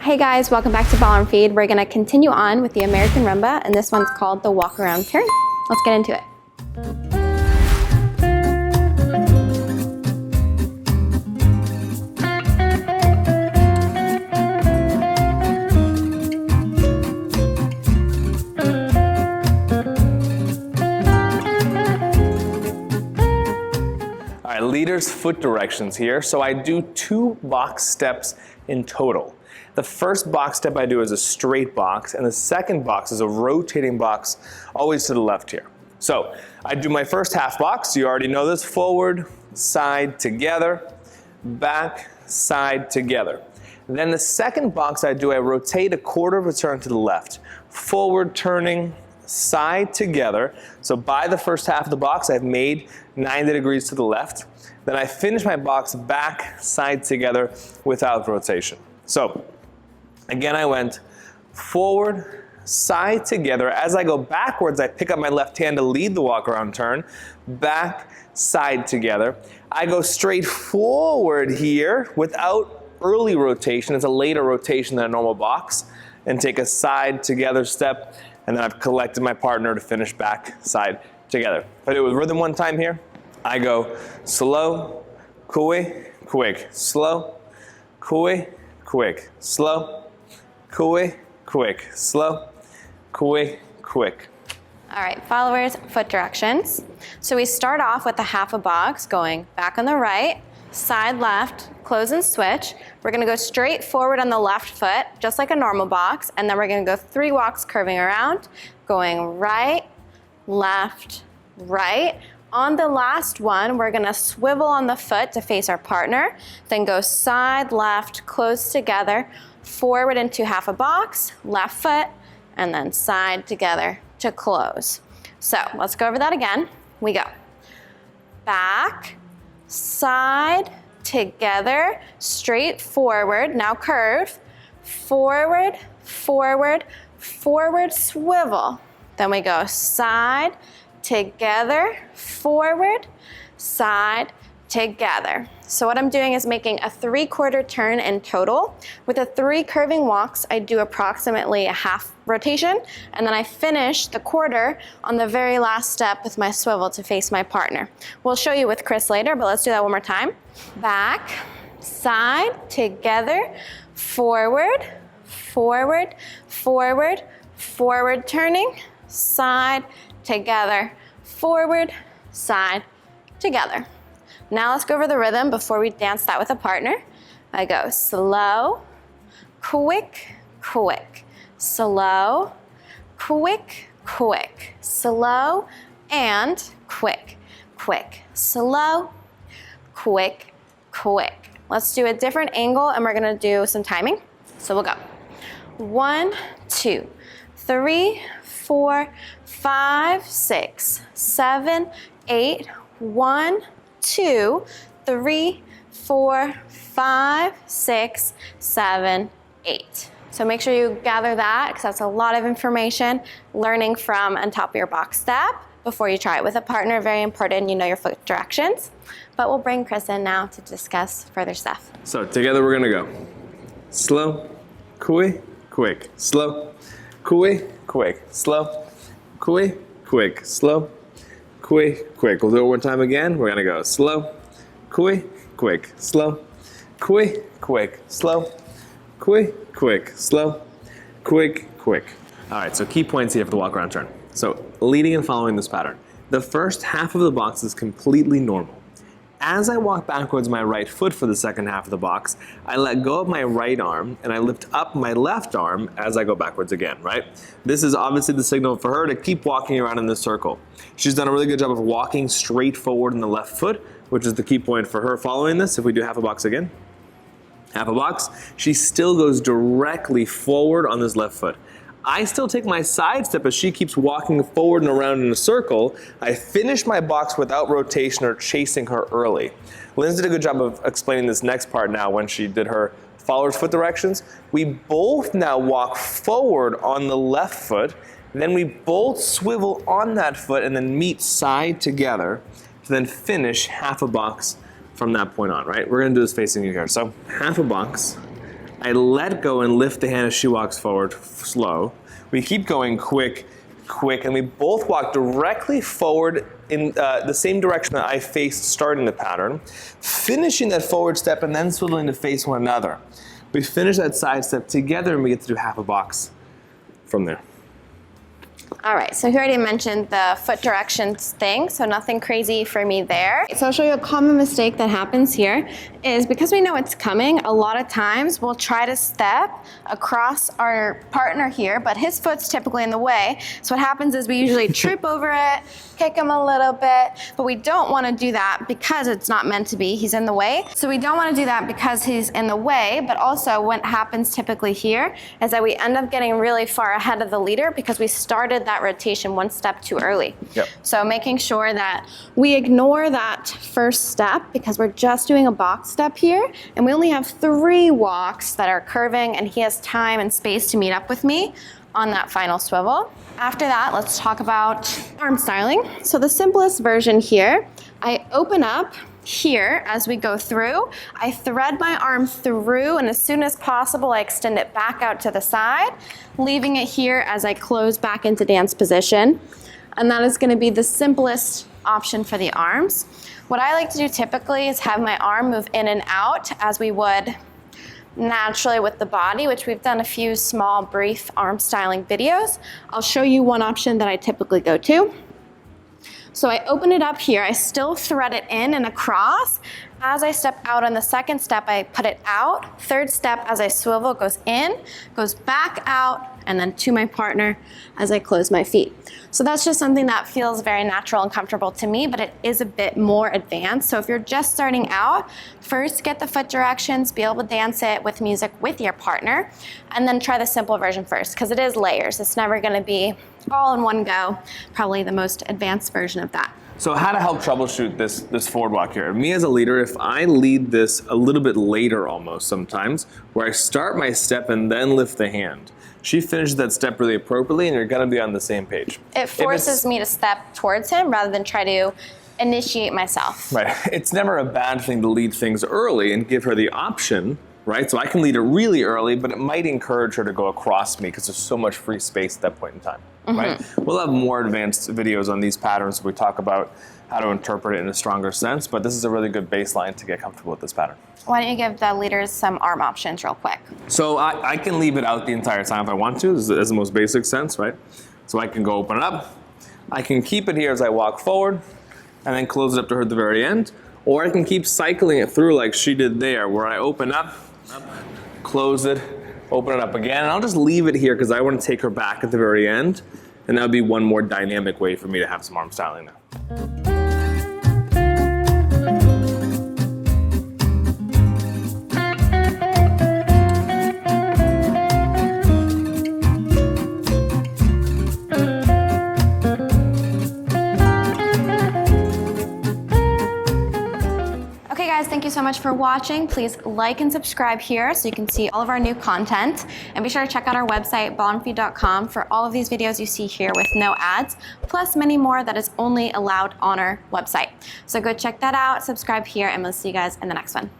Hey guys, welcome back to Ballroom Feed. We're gonna continue on with the American Rumba, and this one's called the Walk Around Turn. Let's get into it. All right, leader's foot directions here. So I do 2 box steps in total. The first box step I do is a straight box, and the second box is a rotating box, always to the left here. So I do my first half box. You already know this: forward, side, together, back, side, together. Then the second box I rotate a quarter of a turn to the left, forward turning, side, together. So by the first half of the box, I've made 90 degrees to the left. Then I finish my box back, side, together without rotation. So again, I went forward, side, together. As I go backwards, I pick up my left hand to lead the walk around turn, back, side, together. I go straight forward here without early rotation. It's a later rotation than a normal box, and take a side, together step, and then I've collected my partner to finish back, side, together. If I do it with rhythm one time here, I go slow, quick, quick, slow, quick, quick, slow, quick, quick, slow, quick, quick. All right, followers, foot directions. So we start off with a half a box, going back on the right, side left, close and switch. We're gonna go straight forward on the left foot, just like a normal box, and then we're gonna go 3 walks curving around, going right, left, right. On the last one, we're gonna swivel on the foot to face our partner, then go side, left, close together, forward into half a box, left foot, and then side together to close. So let's go over that again. We go back, side, together, straight forward, now curve, forward, forward, forward, swivel. Then we go side, together, forward, side, together. So what I'm doing is making a 3/4 turn in total. With the 3 curving walks, I do approximately a half rotation, and then I finish the quarter on the very last step with my swivel to face my partner. We'll show you with Chris later, but let's do that one more time. Back, side, together, forward, forward, forward, forward turning, side, together, forward, side, together. Now let's go over the rhythm before we dance that with a partner. I go slow, quick, quick, slow, quick, quick, slow, and quick, quick, slow, quick, quick. Let's do a different angle, and we're gonna do some timing. So we'll go 1, 2, 3, 4, 5, 6, 7, 8, 1, 2, 3, 4, 5, 6, 7, 8. So make sure you gather that, because that's a lot of information, learning from on top of your box step before you try it with a partner. Very important you know your foot directions. But we'll bring Chris in now to discuss further stuff. So together we're gonna go slow, quick, quick, slow, quick, quick, slow, quick, quick, slow, quick, quick. We'll do it one time again. We're gonna go slow, quick, quick, slow, quick, quick, slow, quick, quick, slow, quick, quick. All right, so key points here for the walk around turn. So leading and following this pattern. The first half of the box is completely normal. As I walk backwards my right foot for the second half of the box, I let go of my right arm and I lift up my left arm as I go backwards again, right? This is obviously the signal for her to keep walking around in this circle. She's done a really good job of walking straight forward in the left foot, which is the key point for her following this. If we do half a box again, half a box, she still goes directly forward on this left foot. I still take my side step as she keeps walking forward and around in a circle. I finish my box without rotation or chasing her early. Lindsay did a good job of explaining this next part now when she did her follower's foot directions. We both now walk forward on the left foot, then we both swivel on that foot and then meet side together to then finish half a box from that point on, right? We're gonna do this facing you here. So half a box, I let go and lift the hand as she walks forward, slow. We keep going quick, quick, and we both walk directly forward in the same direction that I faced starting the pattern, finishing that forward step and then swiveling to face one another. We finish that side step together and we get to do half a box from there. All right, so he already mentioned the foot directions thing, so nothing crazy for me there. So I'll show you a common mistake that happens here is because we know it's coming, a lot of times we'll try to step across our partner here, but his foot's typically in the way. So what happens is we usually trip over it, kick him a little bit, but we don't want to do that because it's not meant to be. He's in the way. So we don't want to do that because he's in the way, but also what happens typically here is that we end up getting really far ahead of the leader because we started that rotation one step too early. Yep. So making sure that we ignore that first step because we're just doing a box step here and we only have 3 walks that are curving and he has time and space to meet up with me on that final swivel. After that, let's talk about arm styling. So the simplest version here, I open up here as we go through. I thread my arm through and as soon as possible, I extend it back out to the side, leaving it here as I close back into dance position. And that is going to be the simplest option for the arms. What I like to do typically is have my arm move in and out as we would naturally with the body, which we've done a few small brief arm styling videos. I'll show you one option that I typically go to. So I open it up here, I still thread it in and across. As I step out on the second step, I put it out. Third step, as I swivel, goes in, goes back out, and then to my partner as I close my feet. So that's just something that feels very natural and comfortable to me, but it is a bit more advanced. So if you're just starting out, first get the foot directions, be able to dance it with music with your partner, and then try the simple version first, because it is layers. It's never gonna be all in one go, probably the most advanced version of that. So how to help troubleshoot this forward walk here. Me as a leader, if I lead this a little bit later almost sometimes, where I start my step and then lift the hand, she finishes that step really appropriately and you're gonna be on the same page. It forces me to step towards him rather than try to initiate myself. Right, it's never a bad thing to lead things early and give her the option, right? So I can lead it really early, but it might encourage her to go across me because there's so much free space at that point in time. Right? We'll have more advanced videos on these patterns where we talk about how to interpret it in a stronger sense, but this is a really good baseline to get comfortable with this pattern. Why don't you give the leaders some arm options real quick? So I can leave it out the entire time if I want to, as the most basic sense, right? So I can go open it up, I can keep it here as I walk forward, and then close it up to her at the very end, or I can keep cycling it through like she did there, where I open up, close it, open it up again, and I'll just leave it here because I want to take her back at the very end, and that would be one more dynamic way for me to have some arm styling now. Thank you so much for watching. Please like and subscribe here so you can see all of our new content. And be sure to check out our website, ballroomfeed.com, for all of these videos you see here with no ads, plus many more that is only allowed on our website. So go check that out, subscribe here, and we'll see you guys in the next one.